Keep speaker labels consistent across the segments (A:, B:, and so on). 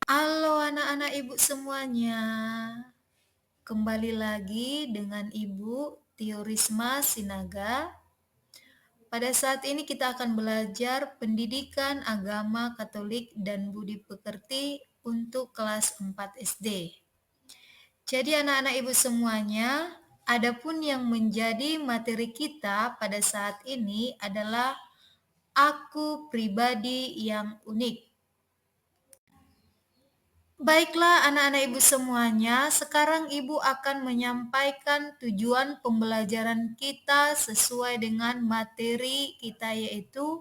A: Halo anak-anak ibu semuanya, kembali lagi dengan Ibu Tio Risma Sinaga. Pada saat ini kita akan belajar pendidikan agama Katolik dan budi pekerti untuk kelas 4 SD. Jadi anak-anak ibu semuanya, adapun yang menjadi materi kita pada saat ini adalah aku pribadi yang unik. Baiklah anak-anak ibu semuanya, sekarang ibu akan menyampaikan tujuan pembelajaran kita sesuai dengan materi kita yaitu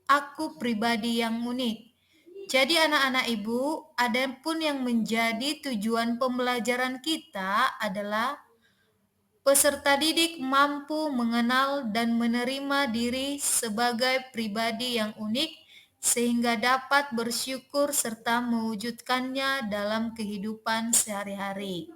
A: aku pribadi yang unik. Jadi anak-anak ibu, adapun yang menjadi tujuan pembelajaran kita adalah peserta didik mampu mengenal dan menerima diri sebagai pribadi yang unik sehingga dapat bersyukur serta mewujudkannya dalam kehidupan sehari-hari.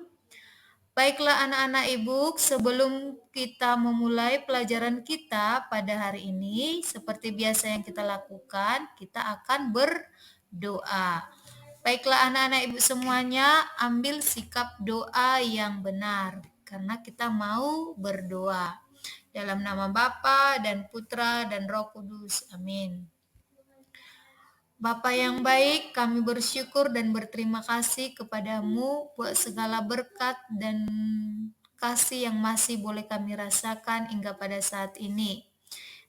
A: Baiklah anak-anak ibu, sebelum kita memulai pelajaran kita pada hari ini, seperti biasa yang kita lakukan, kita akan berdoa. Baiklah anak-anak ibu semuanya, ambil sikap doa yang benar, karena kita mau berdoa. Dalam nama Bapa dan Putra dan Roh Kudus. Amin. Bapa yang baik, kami bersyukur dan berterima kasih kepadamu buat segala berkat dan kasih yang masih boleh kami rasakan hingga pada saat ini.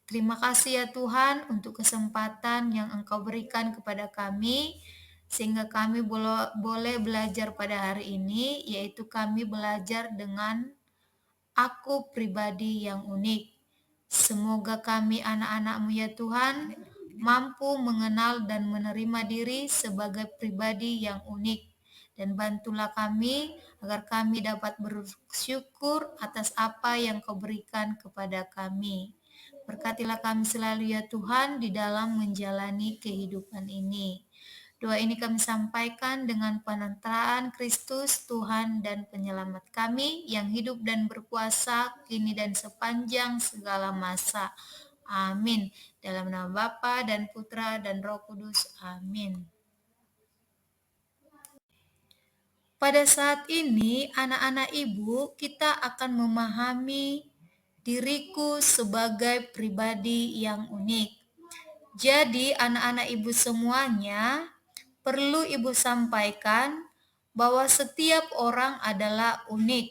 A: Terima kasih ya Tuhan untuk kesempatan yang Engkau berikan kepada kami sehingga kami boleh belajar pada hari ini, yaitu kami belajar dengan aku pribadi yang unik. Semoga kami anak-anak-Mu ya Tuhan mampu mengenal dan menerima diri sebagai pribadi yang unik. Dan bantulah kami agar kami dapat bersyukur atas apa yang Kau berikan kepada kami. Berkatilah kami selalu ya Tuhan di dalam menjalani kehidupan ini. Doa ini kami sampaikan dengan penataan Kristus Tuhan dan Penyelamat kami yang hidup dan berkuasa kini dan sepanjang segala masa. Amin. Dalam nama Bapa dan Putra dan Roh Kudus. Amin. Pada saat ini, anak-anak ibu, kita akan memahami diriku sebagai pribadi yang unik. Jadi, anak-anak ibu semuanya, perlu ibu sampaikan bahwa setiap orang adalah unik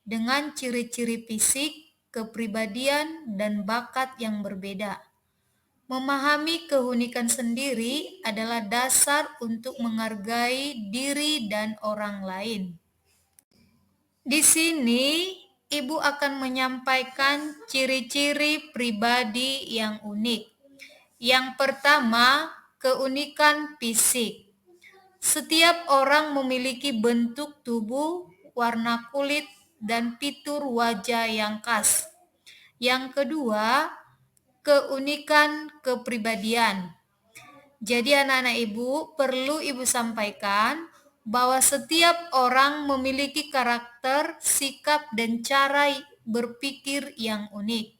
A: dengan ciri-ciri fisik, kepribadian, dan bakat yang berbeda. Memahami keunikan sendiri adalah dasar untuk menghargai diri dan orang lain. Di sini, Ibu akan menyampaikan ciri-ciri pribadi yang unik. Yang pertama, keunikan fisik. Setiap orang memiliki bentuk tubuh, warna kulit, dan fitur wajah yang khas. Yang kedua, keunikan kepribadian. Jadi anak-anak ibu, perlu ibu sampaikan bahwa setiap orang memiliki karakter, sikap, dan cara berpikir yang unik.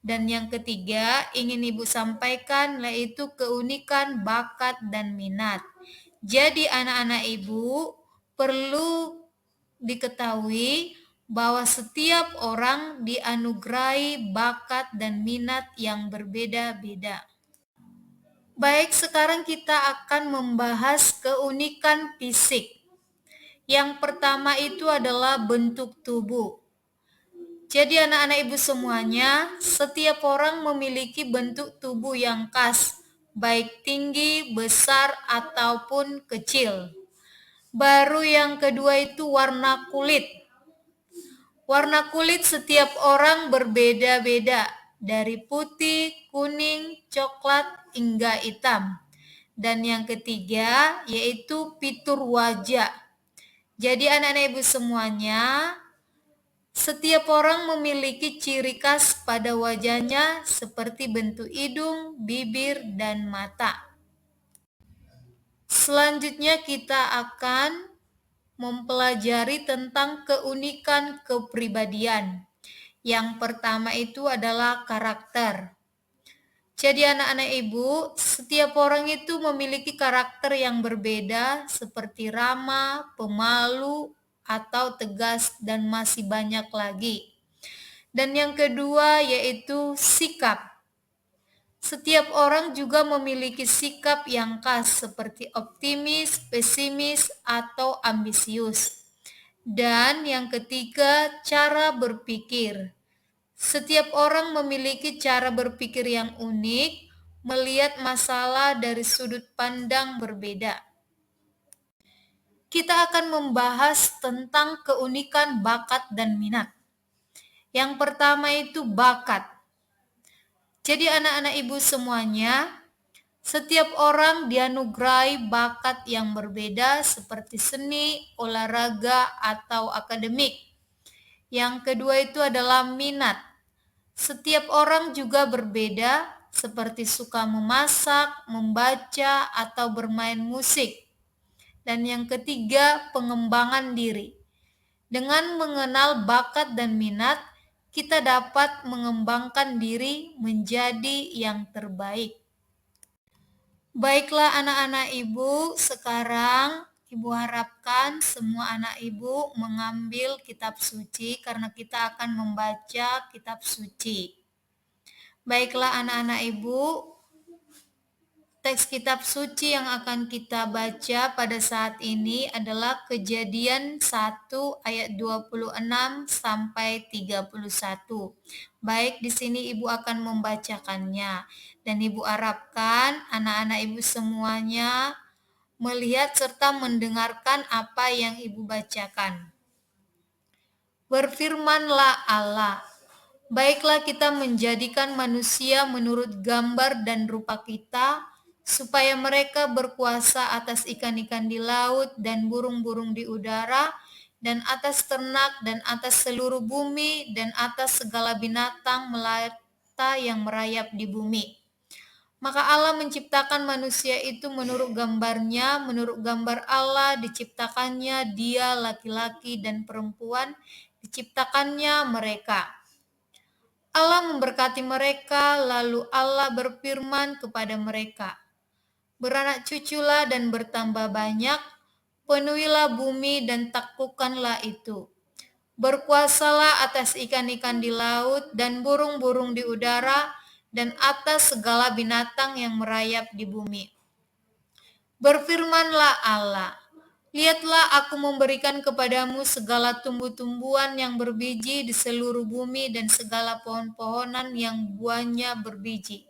A: Dan yang ketiga, ingin ibu sampaikan yaitu keunikan bakat dan minat. Jadi anak-anak ibu perlu diketahui bahwa setiap orang dianugerahi bakat dan minat yang berbeda-beda. Baik, sekarang kita akan membahas keunikan fisik. Yang pertama itu adalah bentuk tubuh. Jadi anak-anak ibu semuanya, setiap orang memiliki bentuk tubuh yang khas, baik tinggi, besar, ataupun kecil. Baru yang kedua itu warna kulit. Warna kulit setiap orang berbeda-beda, dari putih, kuning, coklat, hingga hitam. Dan yang ketiga yaitu fitur wajah. Jadi anak-anak ibu semuanya, setiap orang memiliki ciri khas pada wajahnya seperti bentuk hidung, bibir, dan mata. Selanjutnya kita akan mempelajari tentang keunikan kepribadian. Yang pertama itu adalah karakter. Jadi anak-anak ibu, setiap orang itu memiliki karakter yang berbeda seperti ramah, pemalu, atau tegas dan masih banyak lagi. Dan yang kedua yaitu sikap. Setiap orang juga memiliki sikap yang khas seperti optimis, pesimis, atau ambisius. Dan yang ketiga, cara berpikir. Setiap orang memiliki cara berpikir yang unik, melihat masalah dari sudut pandang berbeda. Kita akan membahas tentang keunikan bakat dan minat. Yang pertama itu bakat. Jadi anak-anak ibu semuanya, setiap orang dianugerahi bakat yang berbeda seperti seni, olahraga, atau akademik. Yang kedua itu adalah minat. Setiap orang juga berbeda, seperti suka memasak, membaca, atau bermain musik. Dan yang ketiga, pengembangan diri. Dengan mengenal bakat dan minat, kita dapat mengembangkan diri menjadi yang terbaik. Baiklah anak-anak ibu, sekarang ibu harapkan semua anak ibu mengambil kitab suci karena kita akan membaca kitab suci. Baiklah anak-anak ibu, teks kitab suci yang akan kita baca pada saat ini adalah Kejadian 1 ayat 26 sampai 31. Baik, di sini Ibu akan membacakannya dan Ibu harapkan anak-anak Ibu semuanya melihat serta mendengarkan apa yang Ibu bacakan. Berfirmanlah Allah, baiklah kita menjadikan manusia menurut gambar dan rupa kita, supaya mereka berkuasa atas ikan-ikan di laut dan burung-burung di udara, dan atas ternak dan atas seluruh bumi, dan atas segala binatang melata yang merayap di bumi. Maka Allah menciptakan manusia itu menurut gambarnya, menurut gambar Allah diciptakannya dia, laki-laki dan perempuan, diciptakannya mereka. Allah memberkati mereka, lalu Allah berfirman kepada mereka, beranak cuculah dan bertambah banyak, penuhilah bumi dan taklukkanlah itu. Berkuasalah atas ikan-ikan di laut dan burung-burung di udara dan atas segala binatang yang merayap di bumi. Berfirmanlah Allah, lihatlah aku memberikan kepadamu segala tumbuh-tumbuhan yang berbiji di seluruh bumi dan segala pohon-pohonan yang buahnya berbiji.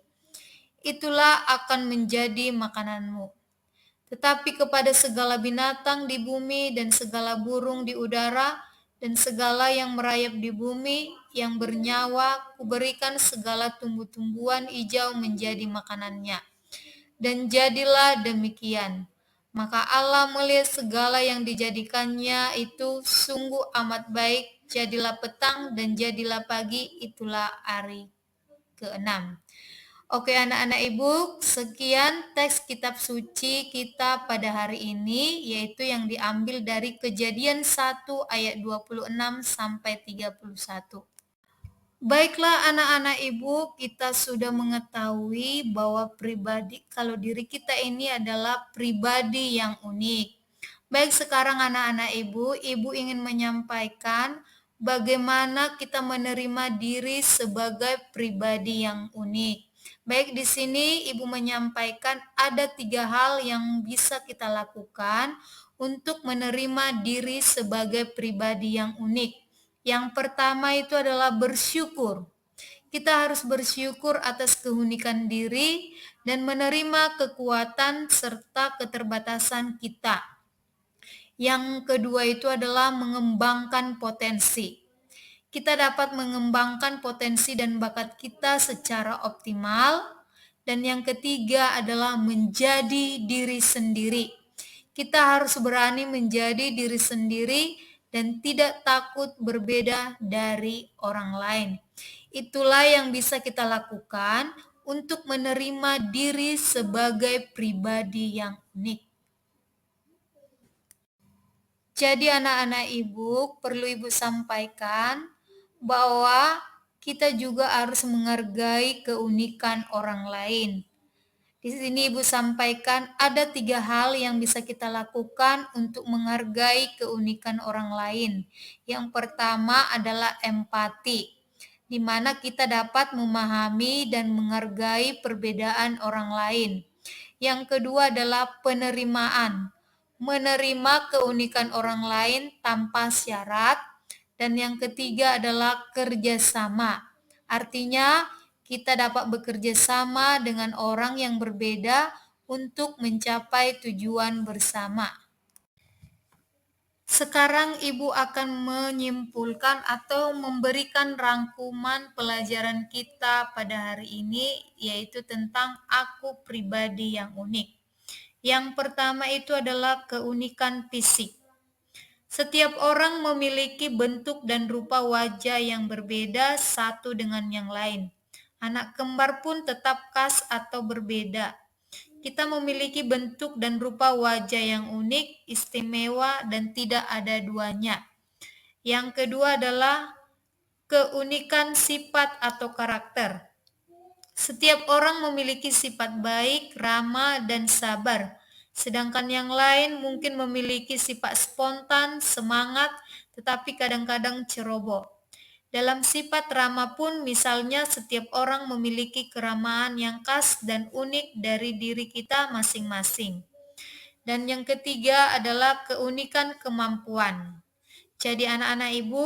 A: Itulah akan menjadi makananmu. Tetapi kepada segala binatang di bumi dan segala burung di udara dan segala yang merayap di bumi yang bernyawa, kuberikan segala tumbuh-tumbuhan hijau menjadi makanannya. Dan jadilah demikian. Maka Allah melihat segala yang dijadikannya itu sungguh amat baik. Jadilah petang dan jadilah pagi, itulah hari ke-6. Oke anak-anak ibu, sekian teks kitab suci kita pada hari ini, yaitu yang diambil dari Kejadian 1 ayat 26 sampai 31. Baiklah anak-anak ibu, kita sudah mengetahui bahwa kalau diri kita ini adalah pribadi yang unik. Baik, sekarang anak-anak ibu ingin menyampaikan bagaimana kita menerima diri sebagai pribadi yang unik. Baik, di sini Ibu menyampaikan ada 3 hal yang bisa kita lakukan untuk menerima diri sebagai pribadi yang unik. Yang pertama itu adalah bersyukur. Kita harus bersyukur atas keunikan diri dan menerima kekuatan serta keterbatasan kita. Yang kedua itu adalah mengembangkan potensi. Kita dapat mengembangkan potensi dan bakat kita secara optimal. Dan yang ketiga adalah menjadi diri sendiri. Kita harus berani menjadi diri sendiri dan tidak takut berbeda dari orang lain. Itulah yang bisa kita lakukan untuk menerima diri sebagai pribadi yang unik. Jadi anak-anak ibu, perlu ibu sampaikan bahwa kita juga harus menghargai keunikan orang lain. Di sini Ibu sampaikan ada 3 hal yang bisa kita lakukan untuk menghargai keunikan orang lain. Yang pertama adalah empati, di mana kita dapat memahami dan menghargai perbedaan orang lain. Yang kedua adalah penerimaan, menerima keunikan orang lain tanpa syarat. Dan yang ketiga adalah kerjasama, artinya kita dapat bekerja sama dengan orang yang berbeda untuk mencapai tujuan bersama. Sekarang Ibu akan menyimpulkan atau memberikan rangkuman pelajaran kita pada hari ini, yaitu tentang aku pribadi yang unik. Yang pertama itu adalah keunikan fisik. Setiap orang memiliki bentuk dan rupa wajah yang berbeda satu dengan yang lain. Anak kembar pun tetap khas atau berbeda. Kita memiliki bentuk dan rupa wajah yang unik, istimewa, dan tidak ada duanya. Yang kedua adalah keunikan sifat atau karakter. Setiap orang memiliki sifat baik, ramah, dan sabar. Sedangkan yang lain mungkin memiliki sifat spontan, semangat, tetapi kadang-kadang ceroboh. Dalam sifat ramah pun, misalnya setiap orang memiliki keramahan yang khas dan unik dari diri kita masing-masing. Dan yang ketiga adalah keunikan kemampuan. Jadi anak-anak Ibu,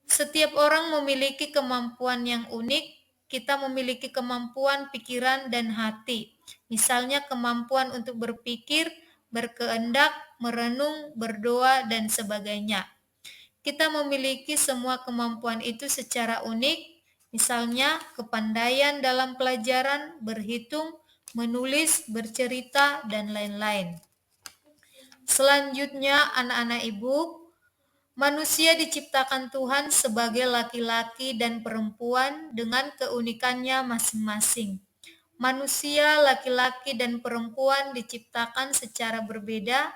A: setiap orang memiliki kemampuan yang unik. Kita memiliki kemampuan pikiran dan hati. Misalnya kemampuan untuk berpikir, berkehendak, merenung, berdoa, dan sebagainya. Kita memiliki semua kemampuan itu secara unik, misalnya kepandaian dalam pelajaran, berhitung, menulis, bercerita, dan lain-lain. Selanjutnya, anak-anak Ibu, manusia diciptakan Tuhan sebagai laki-laki dan perempuan dengan keunikannya masing-masing. Manusia, laki-laki, dan perempuan diciptakan secara berbeda,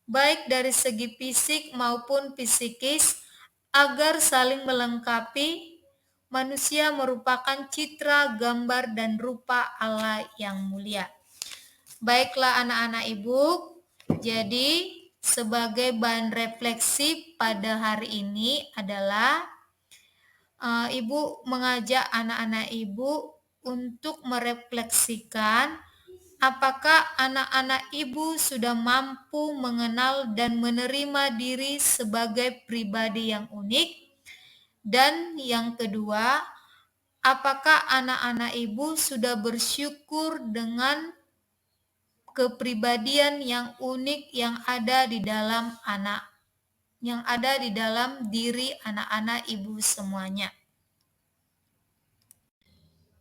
A: baik dari segi fisik maupun psikis, agar saling melengkapi. Manusia merupakan citra, gambar, dan rupa Allah yang mulia. Baiklah anak-anak Ibu, jadi sebagai bahan refleksi pada hari ini adalah Ibu mengajak anak-anak Ibu untuk merefleksikan apakah anak-anak Ibu sudah mampu mengenal dan menerima diri sebagai pribadi yang unik. Dan yang kedua, apakah anak-anak Ibu sudah bersyukur dengan kepribadian yang unik yang ada di dalam diri anak-anak Ibu semuanya.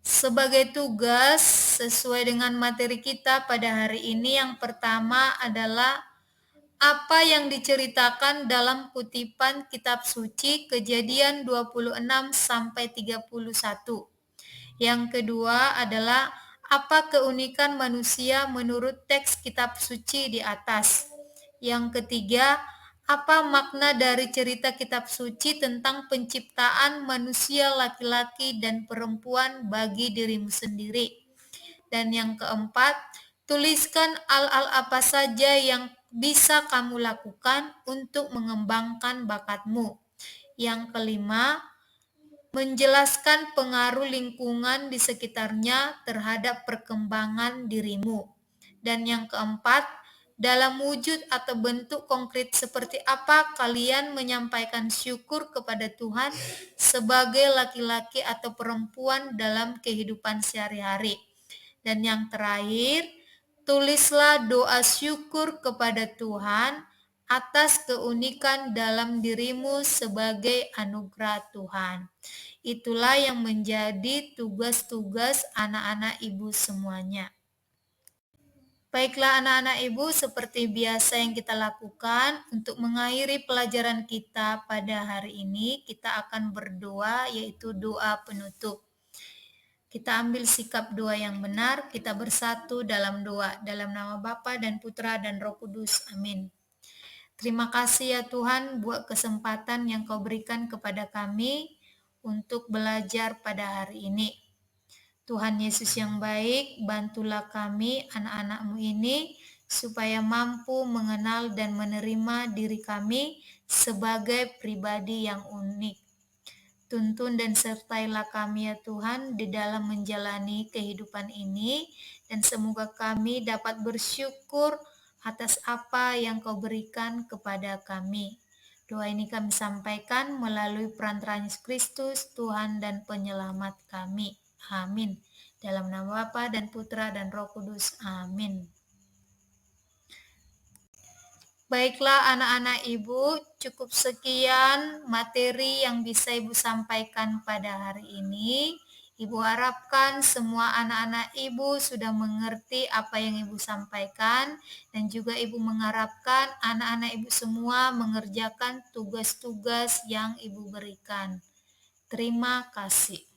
A: Sebagai tugas sesuai dengan materi kita pada hari ini, yang pertama adalah apa yang diceritakan dalam kutipan kitab suci Kejadian 26 sampai 31. Yang kedua adalah apa keunikan manusia menurut teks kitab suci di atas. Yang ketiga, apa makna dari cerita kitab suci tentang penciptaan manusia laki-laki dan perempuan bagi dirimu sendiri. Dan yang keempat, tuliskan hal-hal apa saja yang bisa kamu lakukan untuk mengembangkan bakatmu. Yang kelima, menjelaskan pengaruh lingkungan di sekitarnya terhadap perkembangan dirimu. Dan yang keempat, dalam wujud atau bentuk konkret seperti apa kalian menyampaikan syukur kepada Tuhan sebagai laki-laki atau perempuan dalam kehidupan sehari-hari. Dan yang terakhir, tulislah doa syukur kepada Tuhan atas keunikan dalam dirimu sebagai anugerah Tuhan. Itulah yang menjadi tugas-tugas anak-anak Ibu semuanya. Baiklah anak-anak Ibu, seperti biasa yang kita lakukan untuk mengakhiri pelajaran kita pada hari ini, kita akan berdoa, yaitu doa penutup. Kita ambil sikap doa yang benar, kita bersatu dalam doa, dalam nama Bapa dan Putra dan Roh Kudus. Amin. Terima kasih ya Tuhan buat kesempatan yang Kau berikan kepada kami untuk belajar pada hari ini. Tuhan Yesus yang baik, bantulah kami anak-anak-Mu ini supaya mampu mengenal dan menerima diri kami sebagai pribadi yang unik. Tuntun dan sertailah kami ya Tuhan di dalam menjalani kehidupan ini, dan semoga kami dapat bersyukur atas apa yang Kau berikan kepada kami. Doa ini kami sampaikan melalui perantaraan Yesus Kristus, Tuhan dan Penyelamat kami. Amin. Dalam nama Bapa dan Putra dan Roh Kudus. Amin. Baiklah anak-anak Ibu, cukup sekian materi yang bisa Ibu sampaikan pada hari ini. Ibu harapkan semua anak-anak Ibu sudah mengerti apa yang Ibu sampaikan, dan juga Ibu mengharapkan anak-anak Ibu semua mengerjakan tugas-tugas yang Ibu berikan. Terima kasih.